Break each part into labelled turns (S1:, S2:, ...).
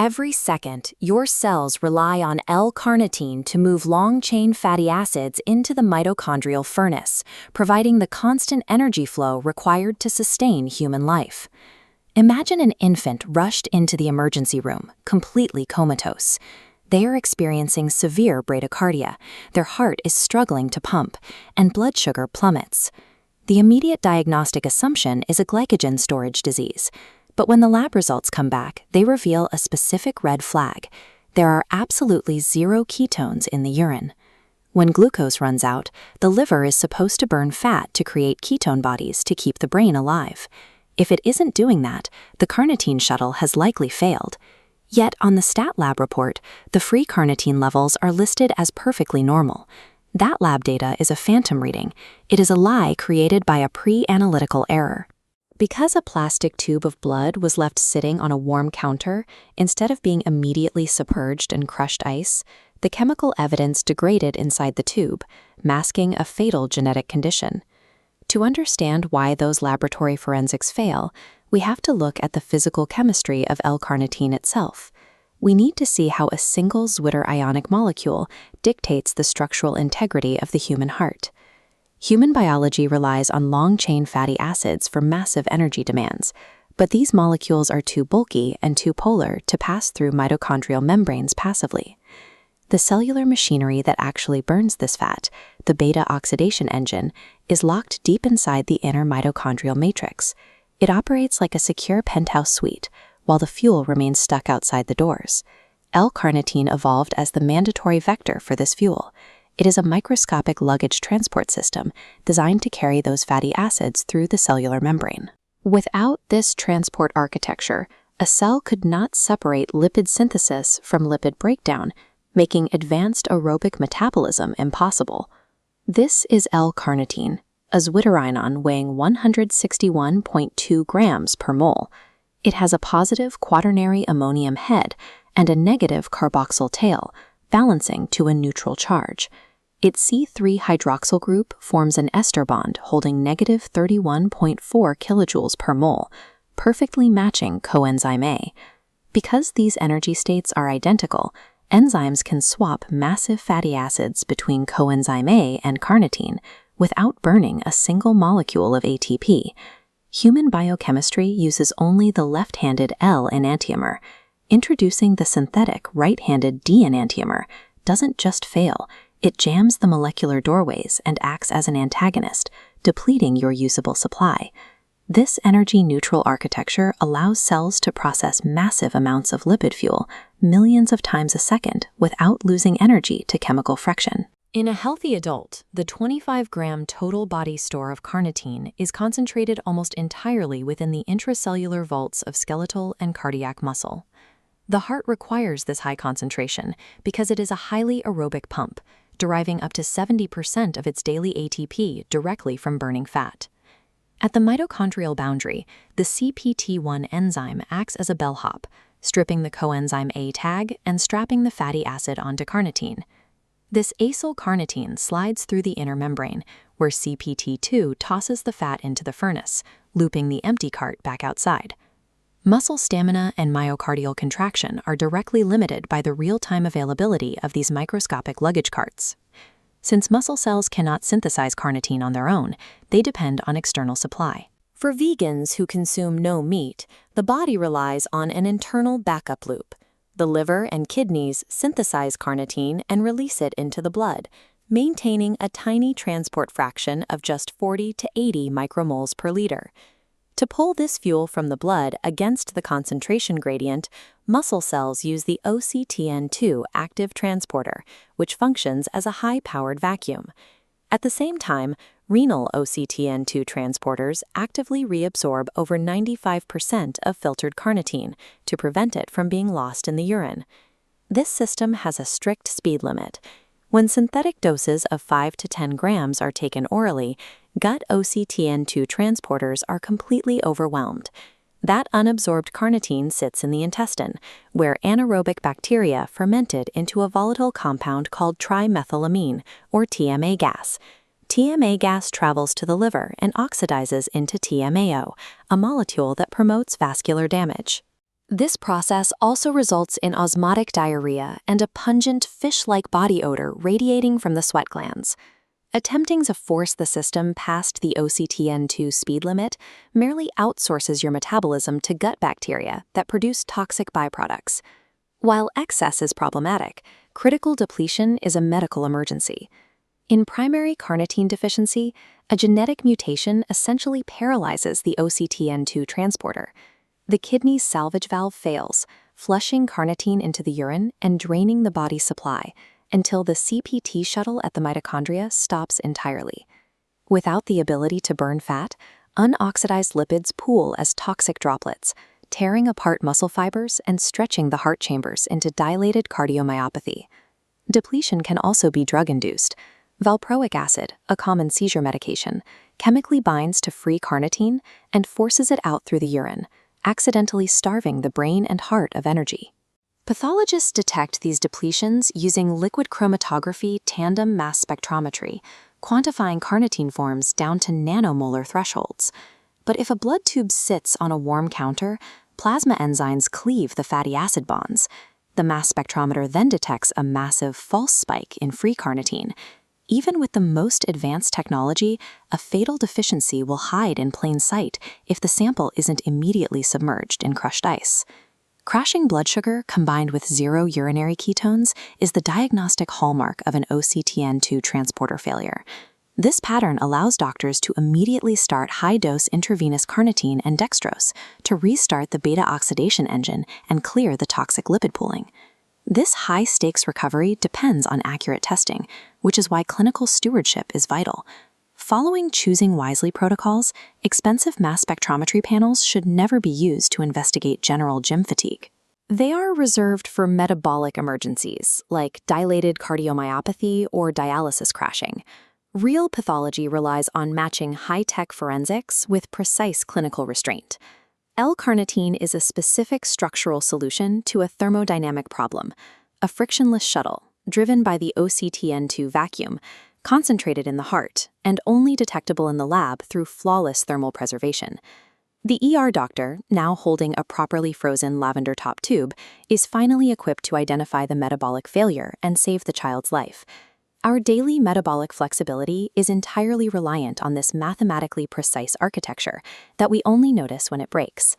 S1: Every second, your cells rely on L-Carnitine to move long-chain fatty acids into the mitochondrial furnace, providing the constant energy flow required to sustain human life. Imagine an infant rushed into the emergency room, completely comatose. They are experiencing severe bradycardia, their heart is struggling to pump, and blood sugar plummets. The immediate diagnostic assumption is a glycogen storage disease. But when the lab results come back, they reveal a specific red flag. There are absolutely zero ketones in the urine. When glucose runs out, the liver is supposed to burn fat to create ketone bodies to keep the brain alive. If it isn't doing that, the carnitine shuttle has likely failed. Yet on the stat lab report, the free carnitine levels are listed as perfectly normal. That lab data is a phantom reading. It is a lie created by a pre-analytical error. Because a plastic tube of blood was left sitting on a warm counter, instead of being immediately submerged in crushed ice, the chemical evidence degraded inside the tube, masking a fatal genetic condition. To understand why those laboratory forensics fail, we have to look at the physical chemistry of L-carnitine itself. We need to see how a single Zwitter ionic molecule dictates the structural integrity of the human heart. Human biology relies on long-chain fatty acids for massive energy demands, but these molecules are too bulky and too polar to pass through mitochondrial membranes passively. The cellular machinery that actually burns this fat, the beta-oxidation engine, is locked deep inside the inner mitochondrial matrix. It operates like a secure penthouse suite, while the fuel remains stuck outside the doors. L-carnitine evolved as the mandatory vector for this fuel. It is a microscopic luggage transport system designed to carry those fatty acids through the cellular membrane. Without this transport architecture, a cell could not separate lipid synthesis from lipid breakdown, making advanced aerobic metabolism impossible. This is L-carnitine, a zwitterinon weighing 161.2 grams per mole. It has a positive quaternary ammonium head and a negative carboxyl tail, balancing to a neutral charge. Its C3 hydroxyl group forms an ester bond holding negative 31.4 kilojoules per mole, perfectly matching coenzyme A. Because these energy states are identical, enzymes can swap massive fatty acids between coenzyme A and carnitine without burning a single molecule of ATP. Human biochemistry uses only the left-handed L enantiomer. Introducing the synthetic right-handed D enantiomer doesn't just fail, it jams the molecular doorways and acts as an antagonist, depleting your usable supply. This energy-neutral architecture allows cells to process massive amounts of lipid fuel, millions of times a second, without losing energy to chemical friction. In a healthy adult, the 25-gram total body store of carnitine is concentrated almost entirely within the intracellular vaults of skeletal and cardiac muscle. The heart requires this high concentration because it is a highly aerobic pump, deriving up to 70% of its daily ATP directly from burning fat. At the mitochondrial boundary, the CPT-I enzyme acts as a bellhop, stripping the coenzyme A tag and strapping the fatty acid onto carnitine. This acyl carnitine slides through the inner membrane, where CPT-II tosses the fat into the furnace, looping the empty cart back outside. Muscle stamina and myocardial contraction are directly limited by the real-time availability of these microscopic luggage carts. Since muscle cells cannot synthesize carnitine on their own, they depend on external supply. For vegans who consume no meat, the body relies on an internal backup loop. The liver and kidneys synthesize carnitine and release it into the blood, maintaining a tiny transport fraction of just 40 to 80 micromoles per liter. To pull this fuel from the blood against the concentration gradient, muscle cells use the OCTN2 active transporter, which functions as a high-powered vacuum. At the same time, renal OCTN2 transporters actively reabsorb over 95% of filtered carnitine to prevent it from being lost in the urine. This system has a strict speed limit. When synthetic doses of 5 to 10 grams are taken orally, gut OCTN2 transporters are completely overwhelmed. That unabsorbed carnitine sits in the intestine, where anaerobic bacteria ferment it into a volatile compound called trimethylamine, or TMA gas. TMA gas travels to the liver and oxidizes into TMAO, a molecule that promotes vascular damage. This process also results in osmotic diarrhea and a pungent fish-like body odor radiating from the sweat glands. Attempting to force the system past the OCTN2 speed limit merely outsources your metabolism to gut bacteria that produce toxic byproducts. While excess is problematic, critical depletion is a medical emergency. In primary carnitine deficiency, a genetic mutation essentially paralyzes the OCTN2 transporter. The kidney's salvage valve fails, flushing carnitine into the urine and draining the body's supply until the CPT shuttle at the mitochondria stops entirely. Without the ability to burn fat, unoxidized lipids pool as toxic droplets, tearing apart muscle fibers and stretching the heart chambers into dilated cardiomyopathy. Depletion can also be drug-induced. Valproic acid, a common seizure medication, chemically binds to free carnitine and forces it out through the urine, accidentally starving the brain and heart of energy. Pathologists detect these depletions using liquid chromatography tandem mass spectrometry, quantifying carnitine forms down to nanomolar thresholds. But if a blood tube sits on a warm counter, plasma enzymes cleave the fatty acid bonds. The mass spectrometer then detects a massive false spike in free carnitine. Even with the most advanced technology, a fatal deficiency will hide in plain sight if the sample isn't immediately submerged in crushed ice. Crashing blood sugar combined with zero urinary ketones is the diagnostic hallmark of an OCTN2 transporter failure. This pattern allows doctors to immediately start high-dose intravenous carnitine and dextrose to restart the beta-oxidation engine and clear the toxic lipid pooling. This high-stakes recovery depends on accurate testing, which is why clinical stewardship is vital. Following choosing wisely protocols, expensive mass spectrometry panels should never be used to investigate general gym fatigue. They are reserved for metabolic emergencies, like dilated cardiomyopathy or dialysis crashing. Real pathology relies on matching high-tech forensics with precise clinical restraint. L-Carnitine is a specific structural solution to a thermodynamic problem, a frictionless shuttle, driven by the OCTN2 vacuum, concentrated in the heart, and only detectable in the lab through flawless thermal preservation. The ER doctor, now holding a properly frozen lavender top tube, is finally equipped to identify the metabolic failure and save the child's life. Our daily metabolic flexibility is entirely reliant on this mathematically precise architecture that we only notice when it breaks.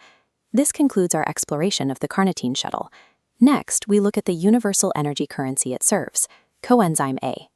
S1: This concludes our exploration of the carnitine shuttle. Next, we look at the universal energy currency it serves, coenzyme A.